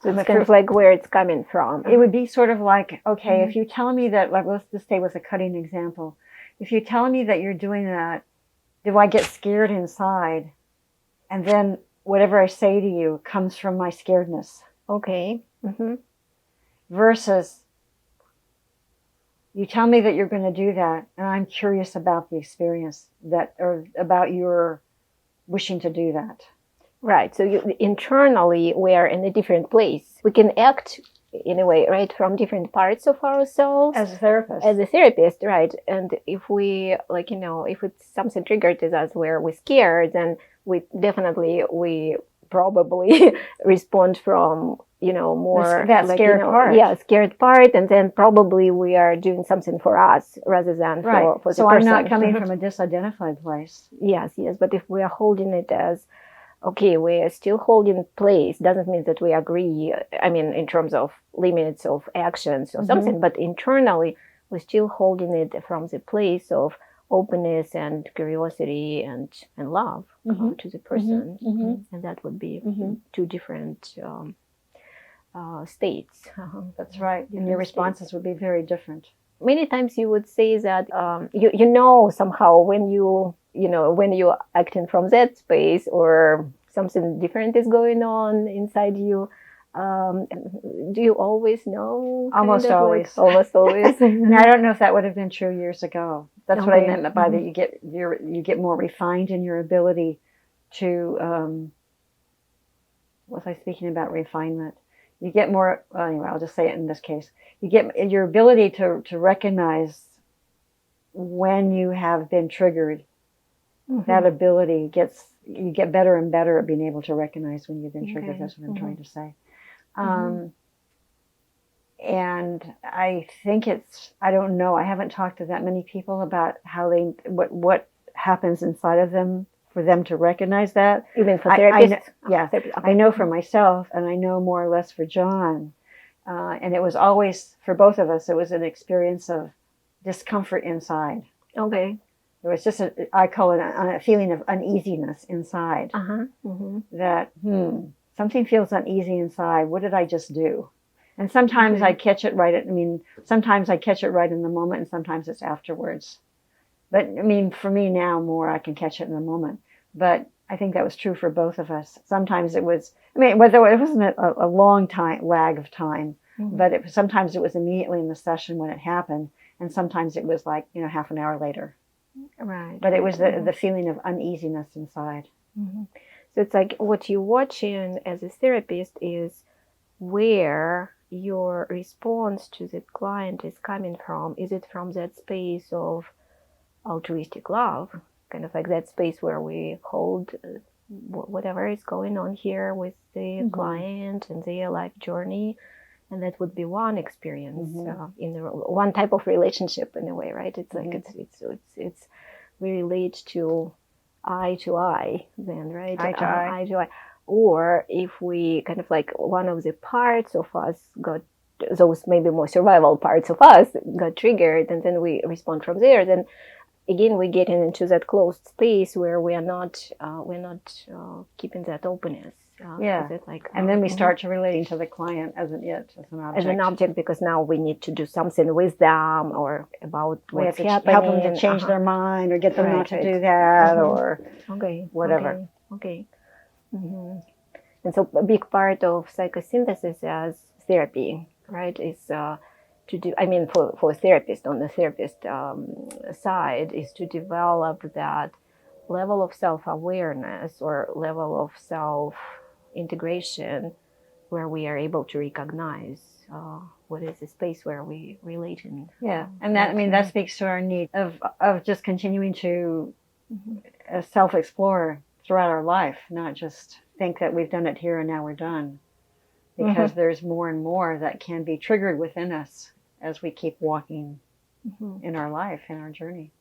[SPEAKER 1] So it's kind of like where it's coming from.
[SPEAKER 2] It would be sort of like, okay, if you tell me that, like, let's just stay with a cutting example. If you tell me that you're doing that, do I get scared inside? And then whatever I say to you comes from my scaredness.
[SPEAKER 1] Okay.
[SPEAKER 2] Versus, you tell me that you're going to do that, and I'm curious about the experience or about your wishing to do that.
[SPEAKER 1] Right. So internally, we are in a different place. We can act in a way, right, from different parts of ourselves.
[SPEAKER 2] As a therapist.
[SPEAKER 1] As a therapist, right. And if we, like, if it's something triggered to us where we're scared, then we probably respond from, more
[SPEAKER 2] that
[SPEAKER 1] like,
[SPEAKER 2] scared part.
[SPEAKER 1] Yeah, scared part. And then probably we are doing something for us rather than for the
[SPEAKER 2] so
[SPEAKER 1] person.
[SPEAKER 2] I'm not coming from a disidentified place.
[SPEAKER 1] Yes. But if we are holding it as, okay, we are still holding place, doesn't mean that we agree, I mean, in terms of limits of actions or something, but internally, we're still holding it from the place of openness and curiosity and love to the person. And that would be two different states.
[SPEAKER 2] That's right. And your responses would be very different.
[SPEAKER 1] Many times you would say that somehow when when you're acting from that space or something different is going on inside you. Do you always know?
[SPEAKER 2] Almost always.
[SPEAKER 1] Almost always.
[SPEAKER 2] Now, I don't know if that would have been true years ago. That's what I meant by that. You get more refined in your ability to. Was I speaking about refinement? You get more. Well, anyway, I'll just say it in this case. You get your ability to recognize when you have been triggered. That ability you get better and better at being able to recognize when you've been triggered. That's what I'm trying to say. And I think I don't know, I haven't talked to that many people about how what happens inside of them for them to recognize that.
[SPEAKER 1] Even for therapists?
[SPEAKER 2] I know for myself, and I know more or less for John. And it was always, for both of us, it was an experience of discomfort inside.
[SPEAKER 1] Okay.
[SPEAKER 2] There was just I call it a feeling of uneasiness inside. That, something feels uneasy inside. What did I just do? And sometimes I catch it right sometimes I catch it right in the moment, and sometimes it's afterwards. But, I mean, for me now, more I can catch it in the moment. But I think that was true for both of us. Sometimes it was, whether it wasn't a long lag of time, but sometimes it was immediately in the session when it happened, and sometimes it was like, half an hour later.
[SPEAKER 1] Right.
[SPEAKER 2] But it was the feeling of uneasiness inside.
[SPEAKER 1] So it's like what you're watching as a therapist is where your response to the client is coming from. Is it from that space of altruistic love, kind of like that space where we hold whatever is going on here with the client and their life journey? And that would be one experience in one type of relationship in a way, right? It's like it's we relate to eye then, right?
[SPEAKER 2] Eye to eye.
[SPEAKER 1] Or if we kind of like one of the parts of us got those maybe more survival parts of us got triggered, and then we respond from there. Then again, we're getting into that closed space where we're not keeping that openness.
[SPEAKER 2] And then we start to relating to the client as an object.
[SPEAKER 1] As an object, because now we need to do something with them or about what's happening.
[SPEAKER 2] Help them to change their mind or get them not to do that or whatever.
[SPEAKER 1] Okay. And so a big part of psychosynthesis as therapy, right, is to do, for a therapist, on the therapist side, is to develop that level of self-awareness or level of self-integration where we are able to recognize what is the space where we relate in.
[SPEAKER 2] Yeah, and that speaks to our need of just continuing to self-explore throughout our life, not just think that we've done it here and now we're done, because there's more and more that can be triggered within us as we keep walking in our life, in our journey.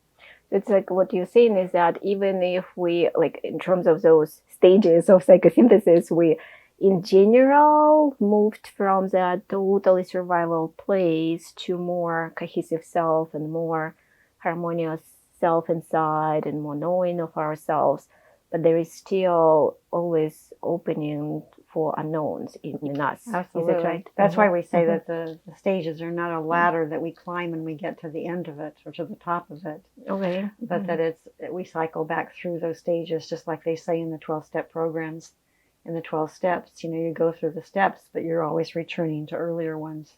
[SPEAKER 1] It's like what you're saying is that even if we, like in terms of those stages of psychosynthesis, we in general moved from that totally survival place to more cohesive self and more harmonious self inside and more knowing of ourselves. But there is still always opening for unknowns in us.
[SPEAKER 2] Absolutely.
[SPEAKER 1] Is it right?
[SPEAKER 2] That's why we say that the stages are not a ladder that we climb and we get to the end of it or to the top of it.
[SPEAKER 1] Okay.
[SPEAKER 2] But that we cycle back through those stages, just like they say in the 12-step programs. In the 12 steps, you go through the steps, but you're always returning to earlier ones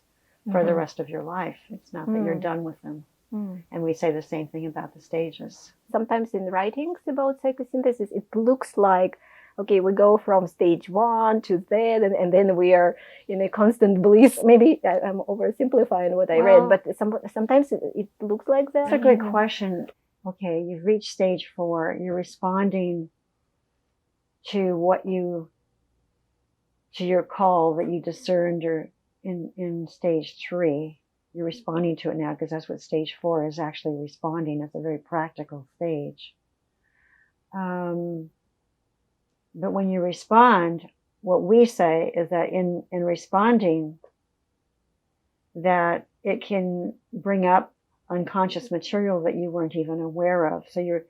[SPEAKER 2] for the rest of your life. It's not that you're done with them. And we say the same thing about the stages.
[SPEAKER 1] Sometimes in writings about psychosynthesis, it looks like, okay, we go from stage 1 to Z, and then we are in a constant bliss. Maybe I'm oversimplifying what I read, but sometimes it looks like that.
[SPEAKER 2] That's a good question. Okay, you've reached stage 4. You're responding to your call that you discerned in stage 3. You're responding to it now because that's what stage 4 is actually responding. It's a very practical stage. But when you respond, what we say is that in responding, that it can bring up unconscious material that you weren't even aware of. So you're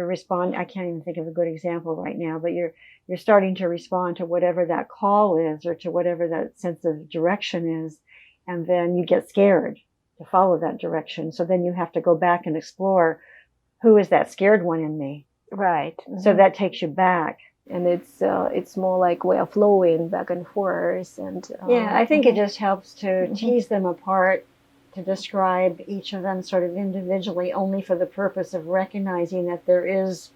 [SPEAKER 2] responding. I can't even think of a good example right now, but you're starting to respond to whatever that call is or to whatever that sense of direction is. And then you get scared to follow that direction. So then you have to go back and explore, who is that scared one in me?
[SPEAKER 1] Right.
[SPEAKER 2] So that takes you back.
[SPEAKER 1] And it's more like we are flowing back and forth. And
[SPEAKER 2] I think it just helps to tease them apart, to describe each of them sort of individually, only for the purpose of recognizing that there is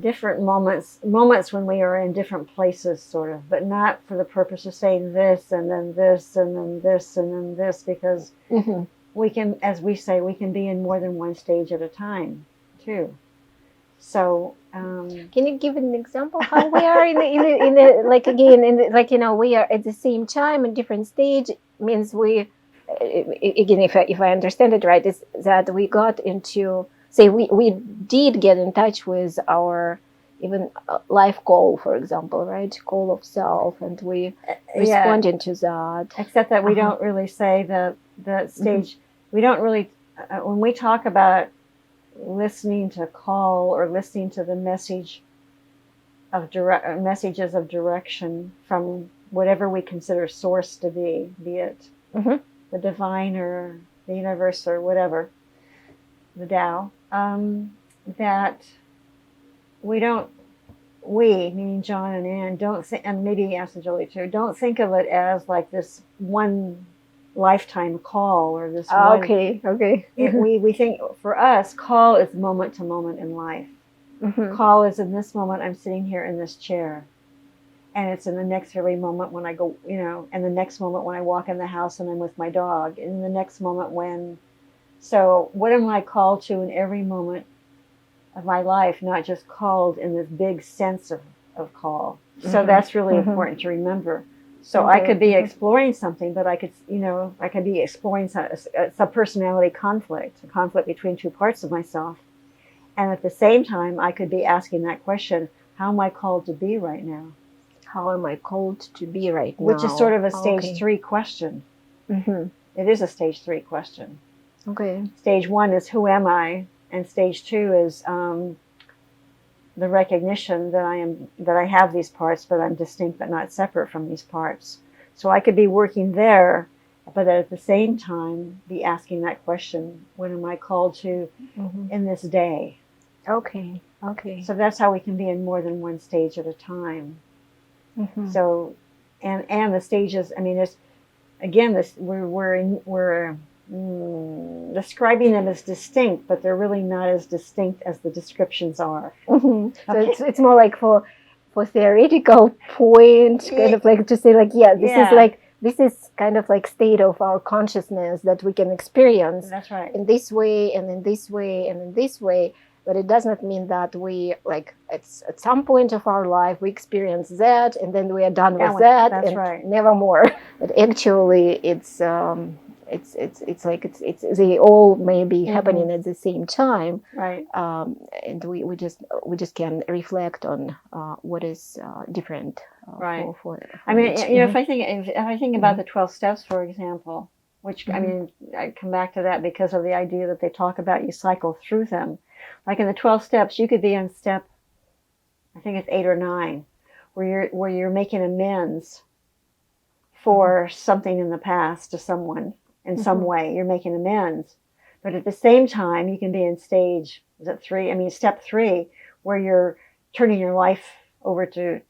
[SPEAKER 2] different moments when we are in different places, sort of, but not for the purpose of saying this and then this and then this and then this, because we can, as we say, we can be in more than one stage at a time too. So
[SPEAKER 1] can you give an example how we are in the like again we are at the same time in different stage? Means we again, if I understand it right, is that we got into, say we did get in touch with our even life goal, for example, right? Call of self, and we responded to that.
[SPEAKER 2] Except that we don't really say that stage. We don't really when we talk about listening to call or listening to the messages of direction from whatever we consider source to be it the divine or the universe or whatever, the Tao, that we, meaning John and Ann, don't think, and maybe Ask Jolie too, don't think of it as like this one lifetime call or this one.
[SPEAKER 1] Okay.
[SPEAKER 2] We think, for us, call is moment to moment in life. Call is in this moment, I'm sitting here in this chair. And it's in the next very moment when I go, and the next moment when I walk in the house and I'm with my dog. And the next moment so what am I called to in every moment of my life, not just called in this big sense of call. So that's really important to remember. So I could be exploring something, but I could be exploring a personality conflict, a conflict between two parts of myself. And at the same time, I could be asking that question, how am I called to be right now?
[SPEAKER 1] How am I called to be right now?
[SPEAKER 2] Which is sort of a stage 3 question. It is a stage 3 question.
[SPEAKER 1] Okay.
[SPEAKER 2] Stage 1 is who am I? And stage 2 is the recognition that I have these parts, but I'm distinct but not separate from these parts. So I could be working there, but at the same time be asking that question, what am I called to in this day?
[SPEAKER 1] Okay.
[SPEAKER 2] So that's how we can be in more than one stage at a time. So, and the stages, I mean, there's, again, we're describing them as distinct, but they're really not as distinct as the descriptions are.
[SPEAKER 1] So it's more like for theoretical point, kind of like to say like, this is kind of like state of our consciousness that we can experience.
[SPEAKER 2] That's right.
[SPEAKER 1] In this way and in this way and in this way. But it does not mean that we, like, it's at some point of our life, we experience that and then we are done with that.
[SPEAKER 2] That's
[SPEAKER 1] and
[SPEAKER 2] right.
[SPEAKER 1] Never more. But actually, it's they all may be happening at the same time.
[SPEAKER 2] Right.
[SPEAKER 1] And we just can reflect on what is different.
[SPEAKER 2] Right.
[SPEAKER 1] For
[SPEAKER 2] I mean, if I think about the 12 steps, for example, which I mean, I come back to that because of the idea that they talk about you cycle through them. Like in the 12 steps, you could be on step, I think it's 8 or 9, where you're making amends for something in the past to someone in some way. You're making amends, but at the same time, you can be in stage, is it 3? I mean, step 3, where you're turning your life over to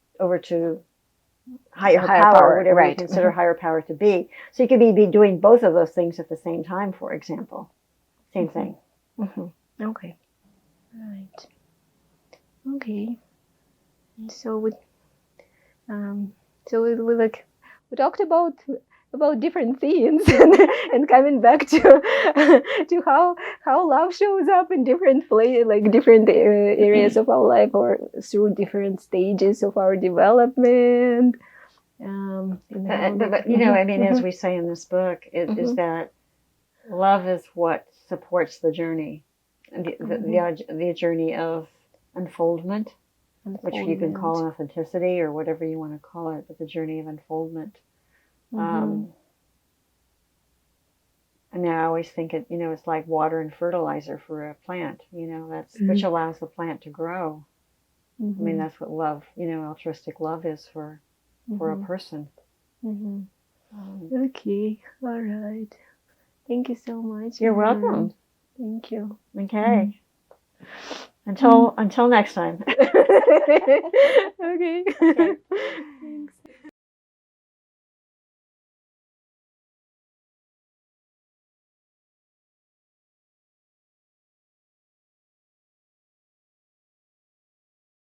[SPEAKER 2] higher power, whatever you consider higher power to be. So you could be doing both of those things at the same time, for example. Same thing.
[SPEAKER 1] Okay. Right. Okay. So we talked about different themes and coming back to how love shows up in different different areas of our life or through different stages of our development.
[SPEAKER 2] But I mean, as we say in this book, is that love is what supports the journey. The journey of unfoldment, which you can call authenticity or whatever you want to call it, but the journey of unfoldment. I mean, I always think it's like water and fertilizer for a plant. That's which allows the plant to grow. I mean, that's what love, altruistic love is for a person.
[SPEAKER 1] Okay, all right. Thank you so much.
[SPEAKER 2] You're welcome.
[SPEAKER 1] Thank you.
[SPEAKER 2] Okay. Until next time.
[SPEAKER 1] Okay.